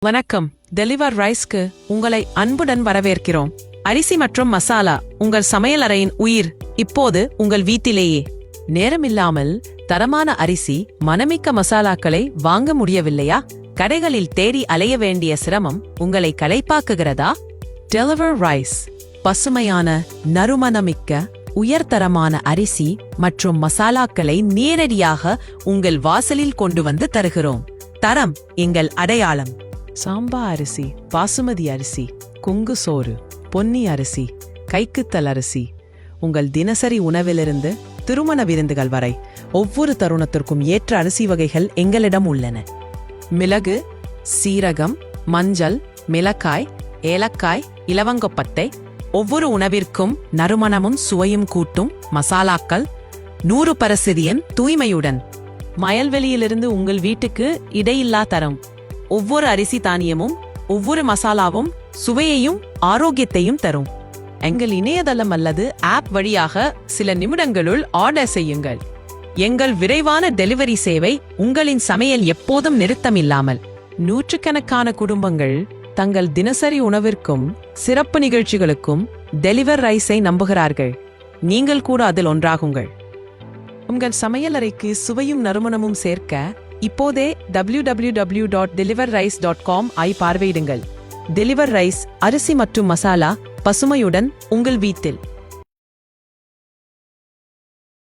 வணக்கம். டெலிவர் ரைஸ்க்கு உங்களை அன்புடன் வரவேற்கிறோம். அரிசி மற்றும் மசாலா உங்கள் சமையலறையின் உயிர். இப்போது உங்கள் வீட்டிலேயே. நேரமில்லாமல் தரமான அரிசி, மணமிக்க மசாலாக்களை வாங்க முடியவில்லையா? கடைகளில் தேடி அலைய வேண்டிய சிரமம் உங்களை களைப்பாக்குகிறதா? டெலிவர் ரைஸ் பசுமையான, நறுமணமிக்க, உயர்தரமான அரிசி மற்றும் மசாலாக்களை நேரடியாக உங்கள் வாசலில் கொண்டு வந்து தருகிறோம். தரம் எங்கள் அடையாளம். சாம்பா அரிசி, பாசுமதி அரிசி, குங்கு சோறு, பொன்னி அரிசி, கைக்குத்தல் அரிசி. உங்கள் தினசரி உணவிலிருந்து திருமண விருந்துகள் வரை ஒவ்வொரு தருணத்திற்கும் ஏற்ற அரிசி வகைகள் எங்களிடம் உள்ளன. மிளகு, சீரகம், மஞ்சள், மிளகாய், ஏலக்காய், இலவங்கொப்பத்தை ஒவ்வொரு உணவிற்கும் நறுமணமும் சுவையும் கூட்டும் மசாலாக்கள் 100% தூய்மையுடன். மயல்வெளியிலிருந்து உங்கள் வீட்டுக்கு இடையில்லா தரம். ஒவ்வொரு அரிசி தானியமும் ஒவ்வொரு மசாலாவும் சுவையையும் ஆரோக்கியத்தையும் தரும். எங்கள் இணையதளம் அல்லது ஆப் வழியாக சில நிமிடங்களுள் ஆர்டர் செய்யுங்கள். எங்கள் விரைவான டெலிவரி சேவை உங்களின் சமையல் எப்போதும் நிறுத்தமில்லாமல். நூற்றுக்கணக்கான குடும்பங்கள் தங்கள் தினசரி உணவிற்கும் சிறப்பு நிகழ்ச்சிகளுக்கும் டெலிவர் ரைஸை நம்புகிறார்கள். நீங்கள் கூட அதில் ஒன்றாகுங்கள். உங்கள் சமையலறைக்கு சுவையும் நறுமணமும் சேர்க்க இப்போதே www.deliverrice.com ஐ பார்வையிடுங்கள். டெலிவர் ரைஸ், அரிசி மற்றும் மசாலா பசுமையுடன் உங்கள் வீட்டில்.